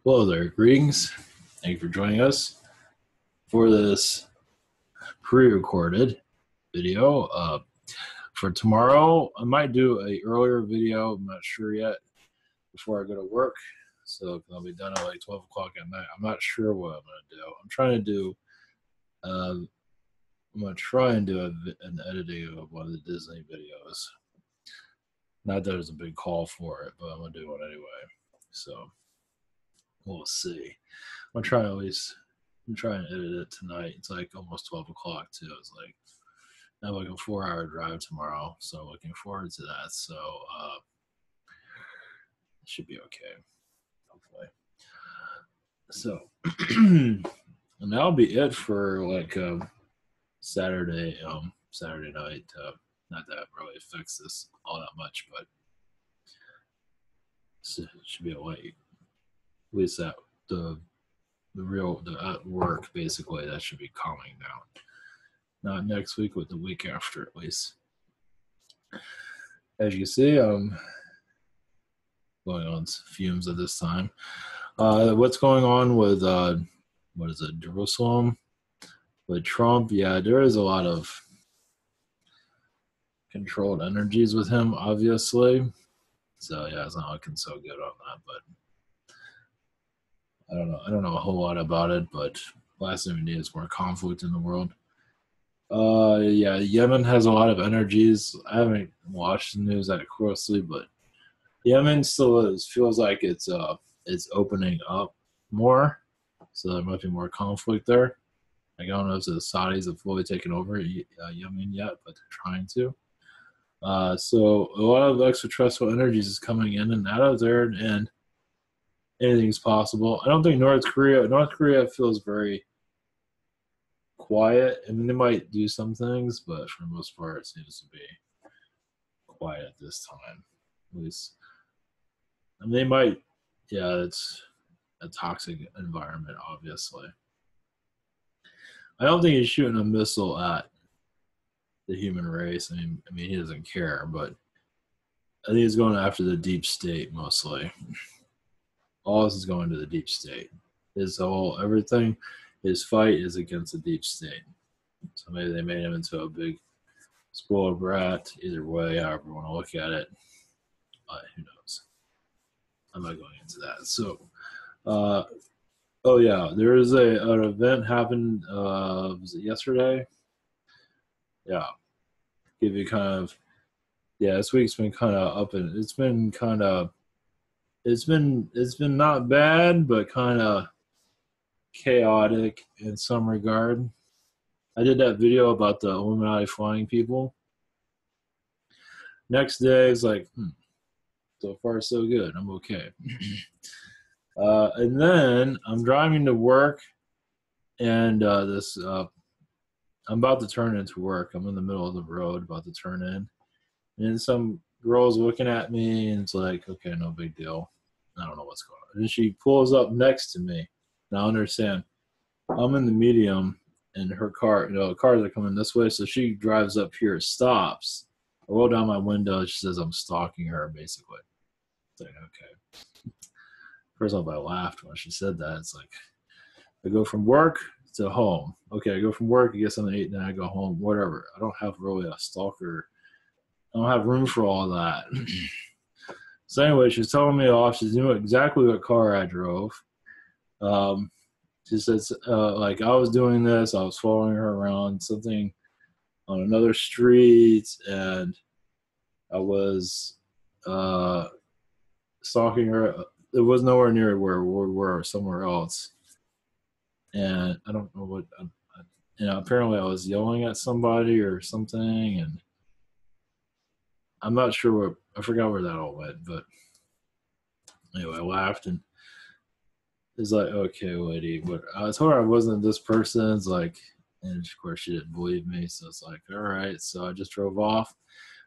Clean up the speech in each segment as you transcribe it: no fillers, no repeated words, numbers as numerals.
Hello there, greetings. Thank you for joining us for this pre-recorded video. For tomorrow, I might do a earlier video. I'm not sure yet before I go to work. So I'll be done at like 12 o'clock at night. I'm not sure what I'm going to do. I'm going to try and do an editing of one of the Disney videos. Not that there's a big call for it, but I'm going to do one anyway. So we'll see. I'm trying and edit it tonight. It's like almost 12 o'clock too. It's like I have like a 4-hour drive tomorrow, so looking forward to that. So it should be okay, hopefully. So and that'll be it for like Saturday night. Not that it really affects this all that much, but it should be late. At least that the at work basically that should be calming down. Not next week, but the week after at least. As you can see, I'm going on fumes at this time. What's going on with what is it, Jerusalem? With Trump, yeah, there is a lot of controlled energies with him, obviously. So yeah, it's not looking so good on that, but I don't know a whole lot about it, but last thing we need is more conflict in the world. Yeah, Yemen has a lot of energies. I haven't watched the news that closely, but Yemen still feels like it's opening up more, so there might be more conflict there. I don't know if the Saudis have fully taken over Yemen yet, but they're trying to. So a lot of extraterrestrial energies is coming in and out of there, and anything's possible. I don't think North Korea feels very quiet. I mean, they might do some things, but for the most part, it seems to be quiet at this time. At least, I mean, they might. Yeah, it's a toxic environment, obviously. I don't think he's shooting a missile at the human race. I mean, he doesn't care, but I think he's going after the deep state mostly. All this is going to the deep state. His fight is against the deep state. So maybe they made him into a big spoiled brat. Either way, however you want to look at it, but who knows? I'm not going into that. So, oh yeah, there is an event happened. Was it yesterday? Yeah, give you kind of. Yeah, this week's been kind of up and it's been not bad, but kind of chaotic in some regard. I did that video about the Illuminati flying people. Next day, it's like, so far so good. I'm okay. And then I'm driving to work, and I'm about to turn into work. I'm in the middle of the road, about to turn in, and some girl's looking at me, and it's like, okay, no big deal. I don't know what's going on. And she pulls up next to me. Now, understand, I'm in the medium, and her car, cars are coming this way, so she drives up here, stops. I roll down my window. She says I'm stalking her, basically. It's like, okay. First off, I laughed when she said that. It's like, I go from work to home. Okay, I go from work, I get something to eat, then I go home, whatever. I don't have really a stalker. I don't have room for all that. So anyway, she's telling me off. She's doing exactly what car I drove. She says, like, I was doing this. I was following her around something on another street, and I was stalking her. It was nowhere near where we were, somewhere else. And I don't know what, apparently I was yelling at somebody or something, and I'm not sure I forgot where that all went, but anyway, I laughed, and it's like, okay, lady, but I told her I wasn't this person. It's like, and of course she didn't believe me, so it's like, all right, so I just drove off.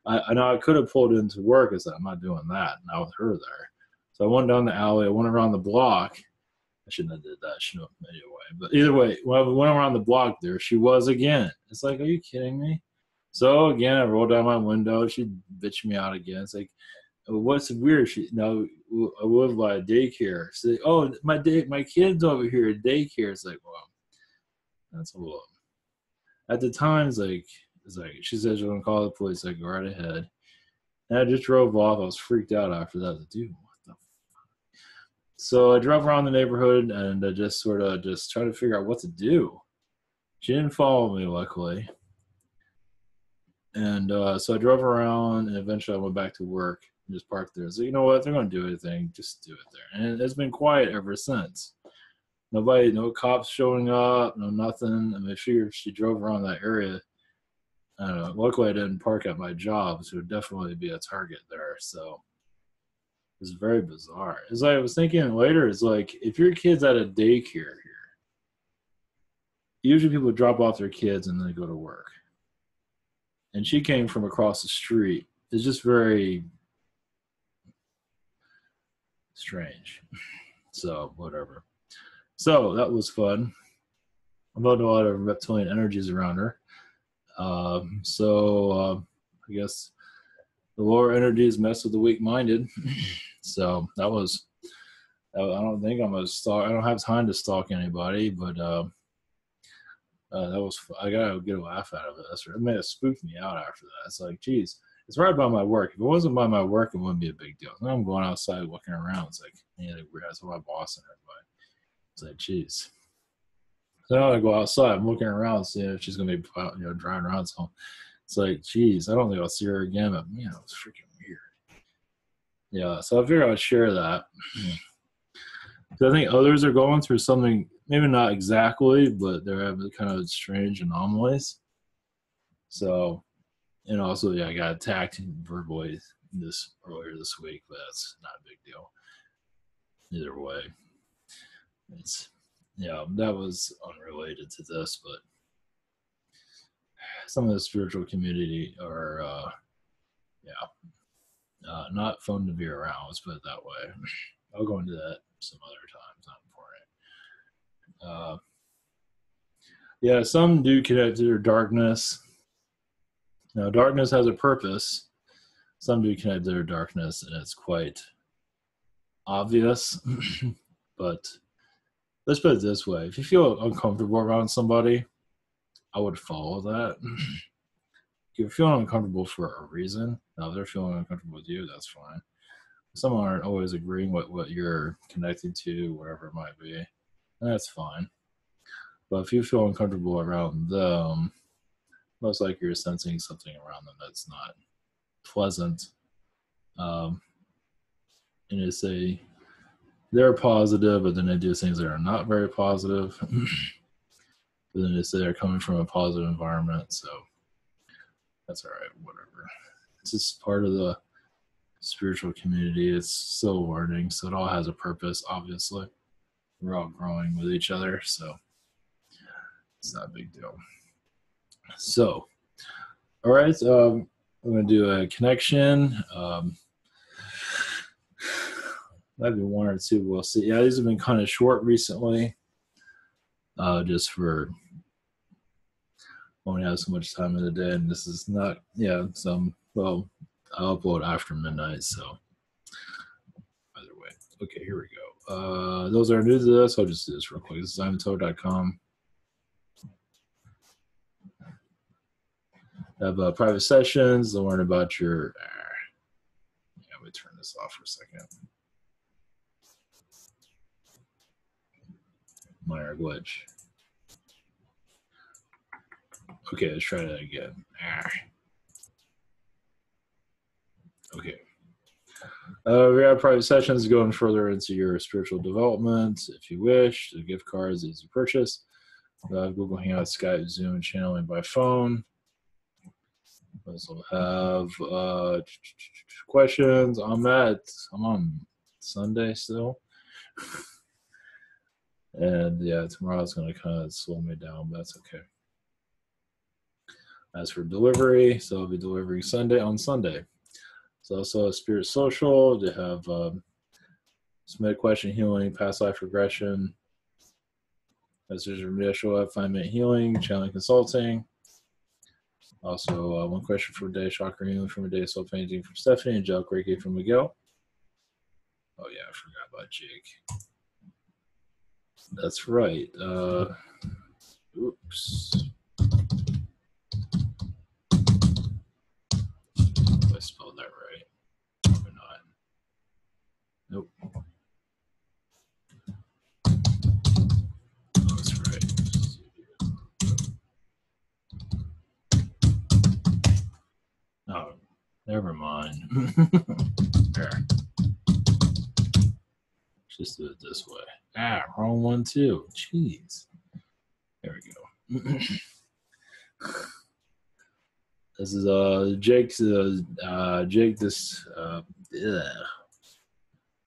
I know I could have pulled into work. I said, I'm not doing that, not with her there. So I went down the alley, I went around the block. I shouldn't have did that. I shouldn't have anyway. But either way, when I went around the block there, she was again. It's like, are you kidding me? So again, I rolled down my window. She bitched me out again. It's like, what's weird? I live by a daycare. She's like, oh, my kid's over here at daycare. It's like, well, that's a little. At the time, it's like she said she's gonna call the police. Like, go right ahead. And I just drove off. I was freaked out after that. Like, dude, what the? So I drove around the neighborhood and I just sort of just trying to figure out what to do. She didn't follow me, luckily. And so I drove around, and eventually I went back to work and just parked there. So you know what? They're going to do anything. Just do it there. And it's been quiet ever since. Nobody, no cops showing up, no nothing. I mean, she drove around that area. I don't know. Luckily, I didn't park at my job, so it would definitely be a target there. So it's very bizarre. It's like I was thinking later, it's like if your kid's at a daycare here, usually people drop off their kids and then they go to work. And she came from across the street. It's just very strange. So, whatever. So, that was fun. I'm about a lot of reptilian energies around her. I guess the lower energies mess with the weak-minded. So, that was, I don't think I'm going to stalk. I don't have time to stalk anybody, but that was, I got to get a laugh out of it. It may have spooked me out after that. It's like, geez. It's right by my work. If it wasn't by my work, it wouldn't be a big deal. Now I'm going outside looking around. It's like, that's my boss and everybody. It's like, geez. So now I go outside. I'm looking around, seeing if she's going to be, driving around. So it's like, geez, I don't think I'll see her again. But, it's freaking weird. Yeah, so I figured I'd share that. So I think others are going through something, maybe not exactly, but they're having kind of strange anomalies. So, and also, I got attacked verbally earlier this week, but that's not a big deal. Either way, that was unrelated to this, but some of the spiritual community are, not fun to be around. Let's put it that way. I'll go into that some other time. It's not important. Some do connect to their darkness. Now, darkness has a purpose. Some do connect to their darkness, and it's quite obvious. But let's put it this way. If you feel uncomfortable around somebody, I would follow that. If you're feeling uncomfortable for a reason, now if they're feeling uncomfortable with you, that's fine. Some aren't always agreeing with what you're connecting to, whatever it might be, that's fine. But if you feel uncomfortable around them, most likely you're sensing something around them that's not pleasant. And they say they're positive, but then they do things that are not very positive. But then they say they're coming from a positive environment, so that's all right, whatever. It's just part of the spiritual community. It's still learning, so it all has a purpose, obviously. We're all growing with each other, so it's not a big deal. So, all right, I'm going to do a connection. Might be one or two, we'll see. Yeah, these have been kind of short recently, just for only have so much time in the day, and this is not, I'll upload after midnight, so either way. Okay, here we go. Those that are new to this, I'll just do this real quick. This is I'mToad.com. Have private sessions. They'll learn about your. Let me turn this off for a second. Minor glitch. Okay, let's try that again. Okay. We have private sessions going further into your spiritual development. If you wish, the gift cards, easy purchase. Google Hangouts, Skype, Zoom, channeling by phone. We also have questions. I'm on Sunday still. And tomorrow's going to kind of slow me down, but that's okay. As for delivery, so I'll be delivering on Sunday. So also a spirit social. They have submit question healing, past life regression, message from Yeshua, 5-minute healing, channeling consulting. Also, one question for a day, chakra healing from a day, soul painting from Stephanie, and gel Reiki from Miguel. Oh yeah, I forgot about Jake. That's right. Oops. I spelled that right. Probably not. Nope. Oh, that's right. Oh, never mind. There. Just do it this way. Ah, wrong one too. Jeez. There we go. This is Jake's Jake, this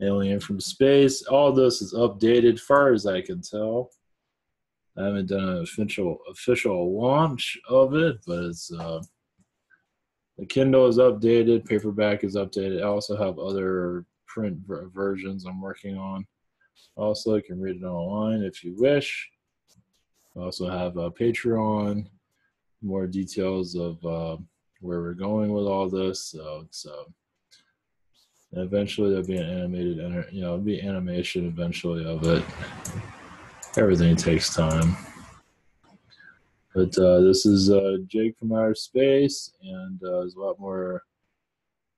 alien from space. All this is updated far as I can tell. I haven't done an official launch of it, but it's the Kindle is updated, paperback is updated. I also have other print versions I'm working on. Also, you can read it online if you wish. I also have a Patreon, more details of where we're going with all this. So eventually there'll be an animated, it'll be animation eventually of it. Everything takes time. But this is Jake from outer space, and there's a lot more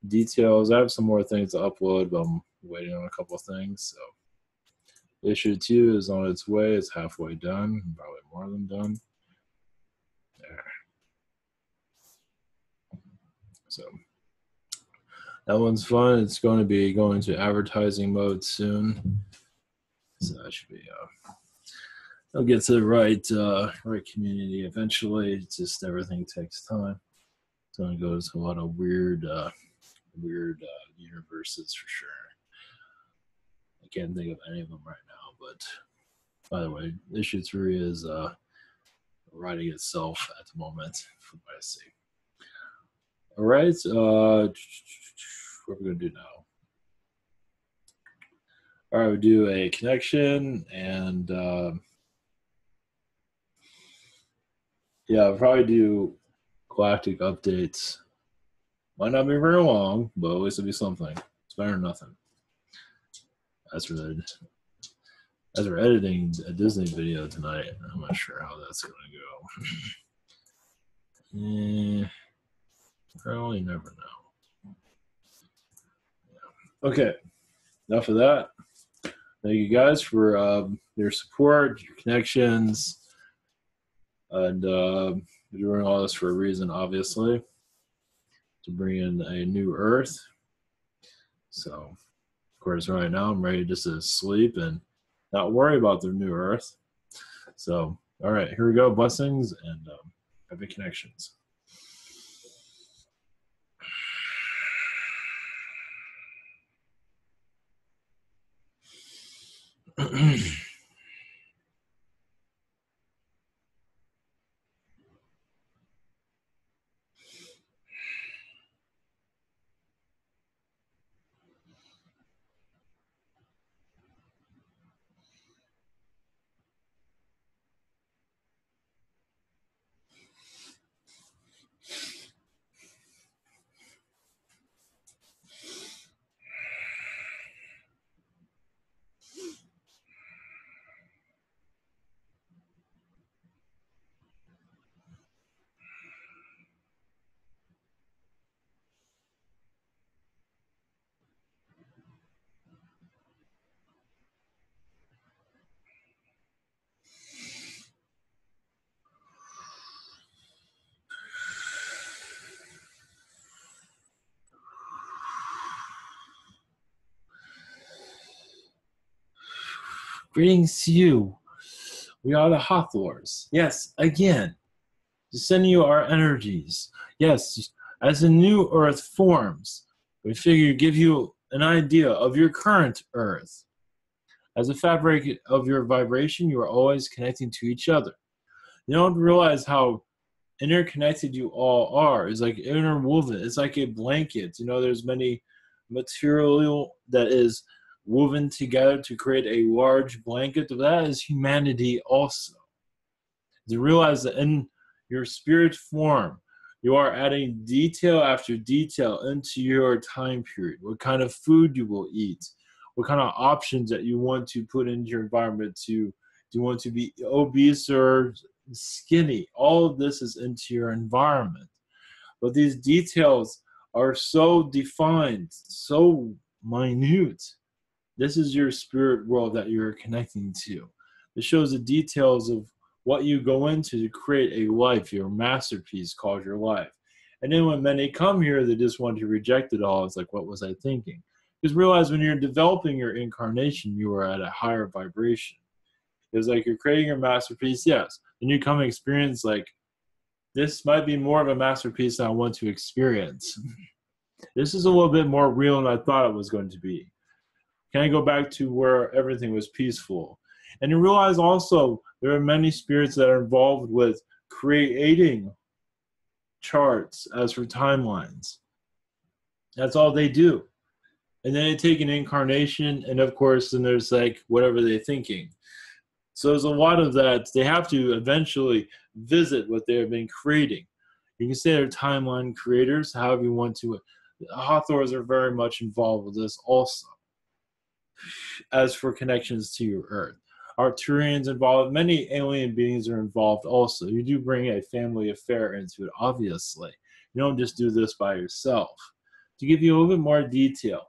details. I have some more things to upload, but I'm waiting on a couple of things. So issue 2 is on its way. It's halfway done, probably more than done. There. So that one's fun. It's going to be going to advertising mode soon. So that should be I'll get to the right community eventually. It's just everything takes time. It's going to go to a lot of weird universes for sure. I can't think of any of them right now, but by the way, issue 3 is writing itself at the moment from what I see. All right, what are we going to do now? All right, we'll do a connection, and yeah, I'll probably do galactic updates. Might not be very long, but at least it'll be something. It's better than nothing. As for editing a Disney video tonight, I'm not sure how that's going to go. Probably never know. Yeah. Okay, enough of that. Thank you guys for your support, your connections, and we're doing all this for a reason, obviously, to bring in a new Earth. So, of course, right now I'm ready just to sleep and not worry about the new Earth. So, all right, here we go. Blessings and happy connections. Greetings to you. We are the Hathors. Yes, again, to send you our energies. Yes, as a new Earth forms, we figure give you an idea of your current Earth. As a fabric of your vibration, you are always connecting to each other. You don't realize how interconnected you all are. It's like interwoven. It's like a blanket. There's many material that is woven together to create a large blanket. That is humanity also. To realize that in your spirit form, You are adding detail after detail into your time period. What kind of food you will eat, what kind of options that you want to put into your environment. Do you want to be obese or skinny? All of this is into your environment. But these details are so defined, so minute. This is your spirit world that you're connecting to. It shows the details of what you go into to create a life, your masterpiece called your life. And then when many come here, they just want to reject it all. It's like, what was I thinking? Because realize when you're developing your incarnation, you are at a higher vibration. It's like you're creating your masterpiece, yes. Then you come experience like, this might be more of a masterpiece than I want to experience. This is a little bit more real than I thought it was going to be. Can I go back to where everything was peaceful? And you realize also there are many spirits that are involved with creating charts as for timelines. That's all they do. And then they take an incarnation, and of course, then there's like whatever they're thinking. So there's a lot of that. They have to eventually visit what they have been creating. You can say they're timeline creators, however you want to. The Hathors are very much involved with this also. As for connections to your Earth, Arcturians involved, many alien beings are involved also. You do bring a family affair into it, obviously. You don't just do this by yourself. To give you a little bit more detail,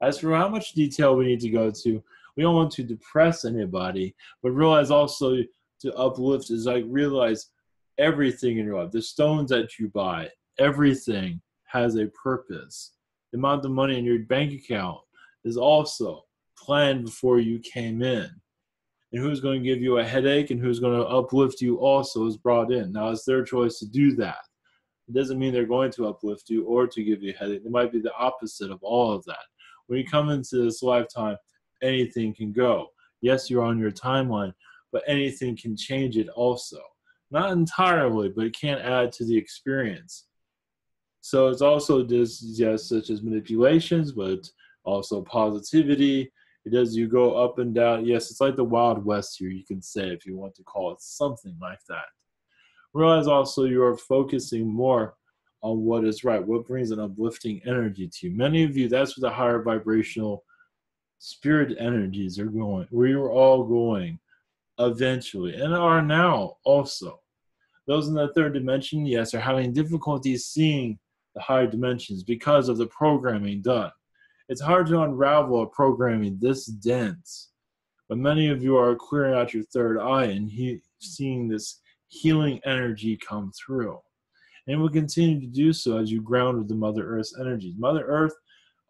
as for how much detail we need to go to, we don't want to depress anybody, but realize also to uplift is like realize everything in your life, the stones that you buy, everything has a purpose. The amount of money in your bank account is also planned before you came in. And who's going to give you a headache and who's going to uplift you also is brought in. Now, it's their choice to do that. It doesn't mean they're going to uplift you or to give you a headache. It might be the opposite of all of that. When you come into this lifetime, anything can go. Yes, you're on your timeline, but anything can change it also. Not entirely, but it can add to the experience. So it's also this, yes, such as manipulations, but also positivity. It does, you go up and down. Yes, it's like the Wild West here, you can say, if you want to call it something like that. Realize also you are focusing more on what is right, what brings an uplifting energy to you. Many of you, that's where the higher vibrational spirit energies are going, where you're all going eventually, and are now also. Those in the third dimension, yes, are having difficulty seeing the higher dimensions because of the programming done. It's hard to unravel a programming this dense, but many of you are clearing out your third eye and seeing this healing energy come through. And will continue to do so as you ground with the Mother Earth's energies. Mother Earth,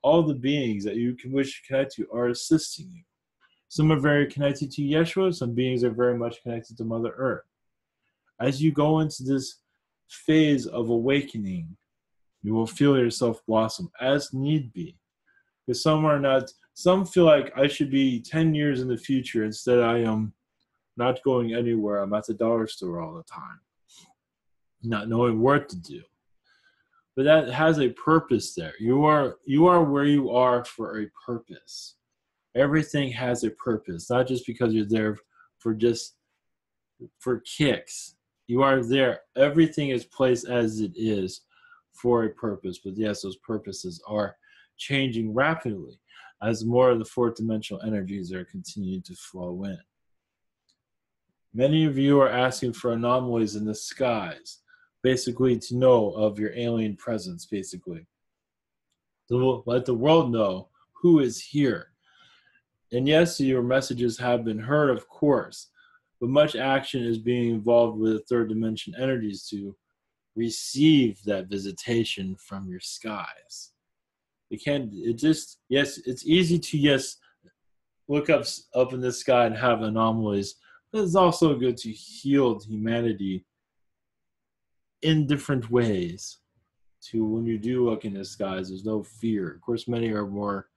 all the beings that you can wish to connect to are assisting you. Some are very connected to Yeshua, some beings are very much connected to Mother Earth. As you go into this phase of awakening, you will feel yourself blossom as need be. Because some are not, some feel like I should be 10 years in the future. Instead, I am not going anywhere. I'm at the dollar store all the time, not knowing what to do. But that has a purpose there. You are where you are for a purpose. Everything has a purpose, not just because you're there for kicks. You are there. Everything is placed as it is for a purpose. But yes, those purposes are changing rapidly as more of the fourth dimensional energies are continuing to flow in. Many of you are asking for anomalies in the skies, basically to know of your alien presence, basically. To let the world know who is here. And yes, your messages have been heard, of course, but much action is being involved with third dimension energies to receive that visitation from your skies. Yes, it's easy to, yes, look up in the sky and have anomalies, but it's also good to heal humanity in different ways. To when you do look in the skies, there's no fear. Of course, many are more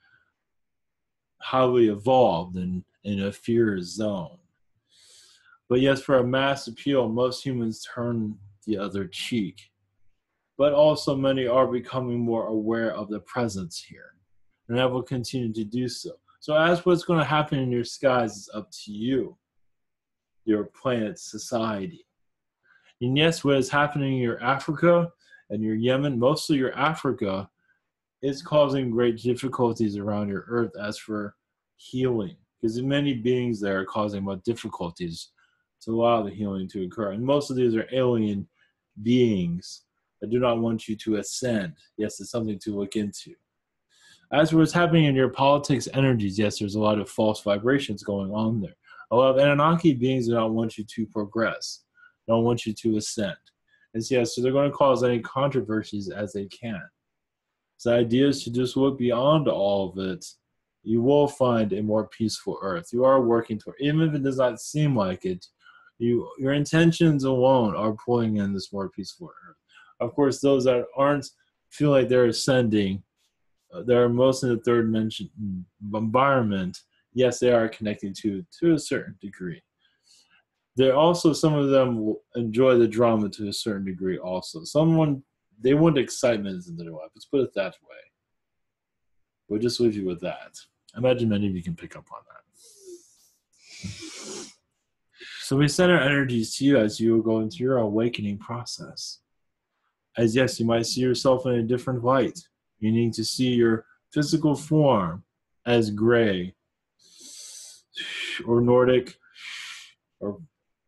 highly evolved and in a fear zone. But yes, for a mass appeal, most humans turn the other cheek. But also many are becoming more aware of the presence here. And that will continue to do so. So as what's going to happen in your skies is up to you, your planet society. And yes, what is happening in your Africa and your Yemen, mostly your Africa, is causing great difficulties around your earth as for healing. Because many beings there are causing more difficulties to allow the healing to occur. And most of these are alien beings that do not want you to ascend. Yes, it's something to look into. As for what's happening in your politics energies, yes, there's a lot of false vibrations going on there. A lot of Anunnaki beings do not want you to progress, don't want you to ascend. And so, yes, so they're going to cause any controversies as they can. So the idea is to just look beyond all of it. You will find a more peaceful earth. You are working toward, even if it does not seem like it, your intentions alone are pulling in this more peaceful earth. Of course, those that aren't feel like they're ascending, they're mostly in the third dimension environment. Yes, they are connecting to a certain degree. They're also, some of them will enjoy the drama to a certain degree also. They want excitement in their life. Let's put it that way. We'll just leave you with that. I imagine many of you can pick up on that. So we send our energies to you as you go into your awakening process. As yes, you might see yourself in a different light. You need to see your physical form as gray, or Nordic, or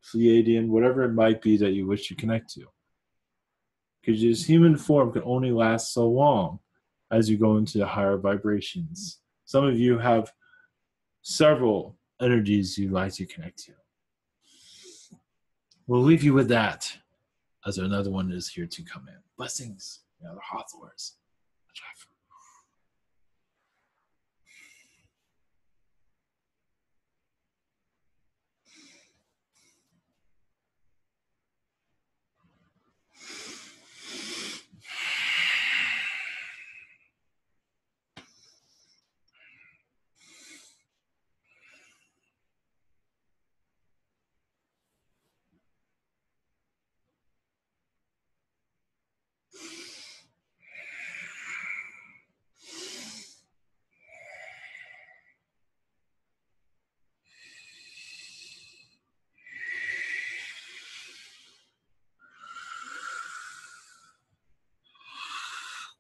Pleiadian, whatever it might be that you wish to connect to. Because this human form can only last so long as you go into the higher vibrations. Some of you have several energies you'd like to connect to. We'll leave you with that, as another one is here to come in. Blessings, the Hathors.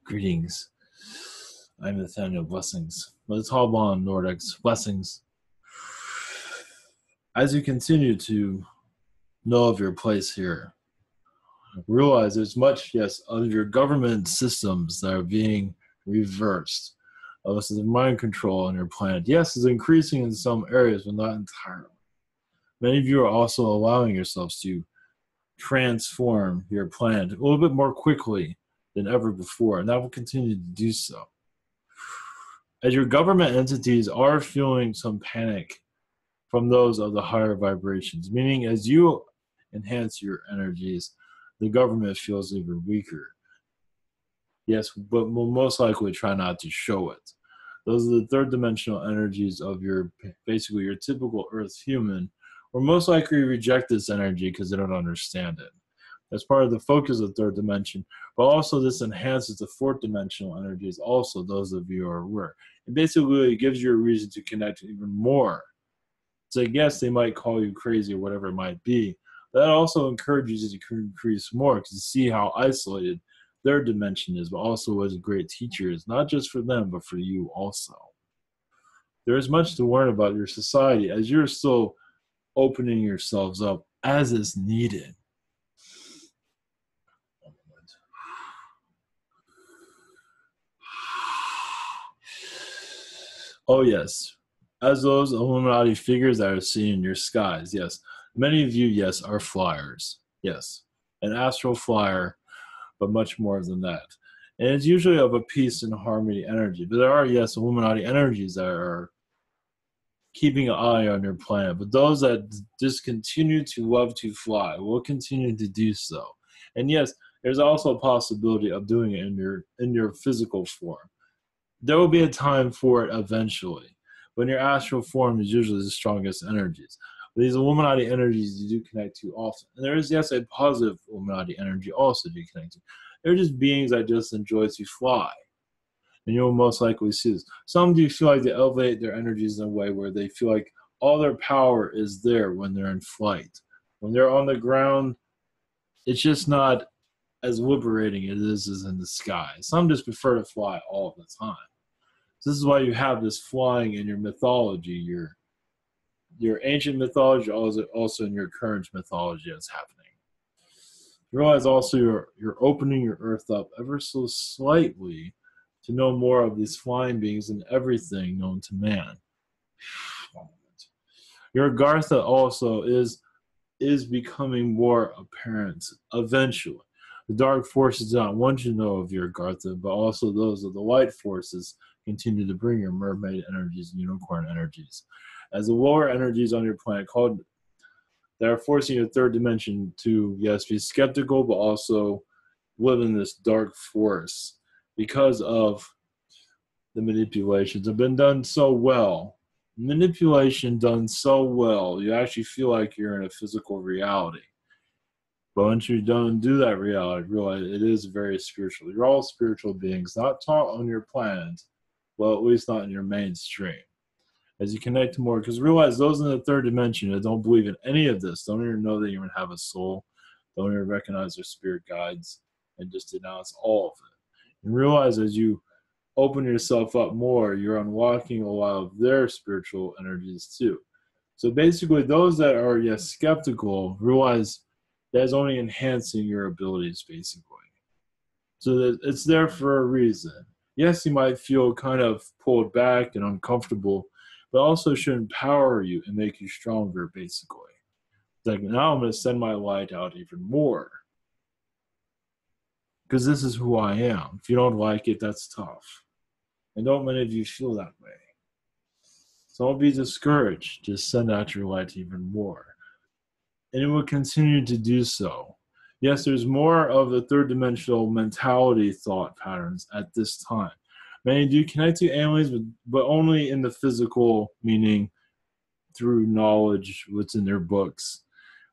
Greetings. I'm Nathaniel. Blessings. Let's hop on, Nordics. Blessings. As you continue to know of your place here, realize there's much, yes, of your government systems that are being reversed. So the mind control on your planet, yes, is increasing in some areas, but not entirely. Many of you are also allowing yourselves to transform your planet a little bit more quickly than ever before, and that will continue to do so. As your government entities are feeling some panic from those of the higher vibrations, meaning as you enhance your energies, the government feels even weaker. Yes, but will most likely try not to show it. Those are the third dimensional energies of basically your typical Earth human, will most likely reject this energy because they don't understand it. That's part of the focus of the third dimension, but also this enhances the fourth dimensional energies also, those of you who are aware. It basically gives you a reason to connect even more. So I guess they might call you crazy or whatever it might be. That also encourages you to increase more to see how isolated their dimension is, but also as a great teacher is, not just for them, but for you also. There is much to learn about your society as you're still opening yourselves up as is needed. Oh, yes. As those Illuminati figures that are seen in your skies, yes. Many of you, yes, are flyers. Yes. An astral flyer, but much more than that. And it's usually of a peace and harmony energy. But there are, yes, Illuminati energies that are keeping an eye on your planet. But those that just continue to love to fly will continue to do so. And yes, there's also a possibility of doing it in your physical form. There will be a time for it eventually. When your astral form is usually the strongest energies. But these Illuminati energies you do connect to often. And there is, yes, a positive Illuminati energy also to connect to. They're just beings that just enjoy to fly. And you'll most likely see this. Some do feel like they elevate their energies in a way where they feel like all their power is there when they're in flight. When they're on the ground, it's just not as liberating it is in the sky. Some just prefer to fly all the time. So this is why you have this flying in your mythology, your ancient mythology, also in your current mythology that's happening. You realize also you're opening your earth up ever so slightly to know more of these flying beings and everything known to man. Your Gartha also is becoming more apparent eventually. The dark forces do not want you to know of your Gartha, but also those of the light forces continue to bring your mermaid energies and unicorn energies. As the lower energies on your planet called that are forcing your third dimension to, yes, be skeptical, but also live in this dark force because of the manipulations have been done so well. Manipulation done so well, you actually feel like you're in a physical reality. But once you don't do that reality, realize it is very spiritual. You're all spiritual beings, not taught on your planet, well, at least not in your mainstream. As you connect to more, because realize those in the third dimension that don't believe in any of this, don't even know they even have a soul, don't even recognize their spirit guides, and just denounce all of it. And realize as you open yourself up more, you're unlocking a lot of their spiritual energies too. So basically, those that are, yes, skeptical, realize that's only enhancing your abilities, basically. So that it's there for a reason. Yes, you might feel kind of pulled back and uncomfortable, but also should empower you and make you stronger, basically. It's like, now I'm going to send my light out even more. Because this is who I am. If you don't like it, that's tough. And don't many of you feel that way. So don't be discouraged. Just send out your light even more. And it will continue to do so. Yes, there's more of the third dimensional mentality thought patterns at this time. Many do connect to aliens, but only in the physical, meaning through knowledge, what's in their books,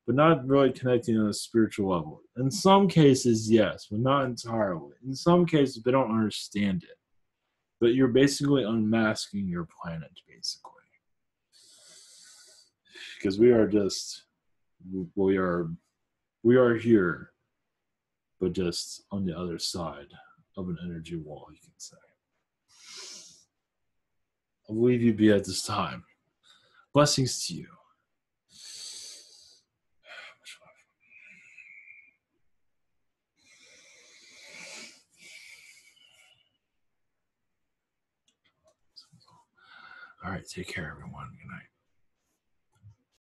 but not really connecting on a spiritual level. In some cases, yes, but not entirely. In some cases, they don't understand it. But you're basically unmasking your planet, basically. Because we are here, but just on the other side of an energy wall, you can say. I'll leave you be at this time. Blessings to you. All right, take care, everyone. Good night.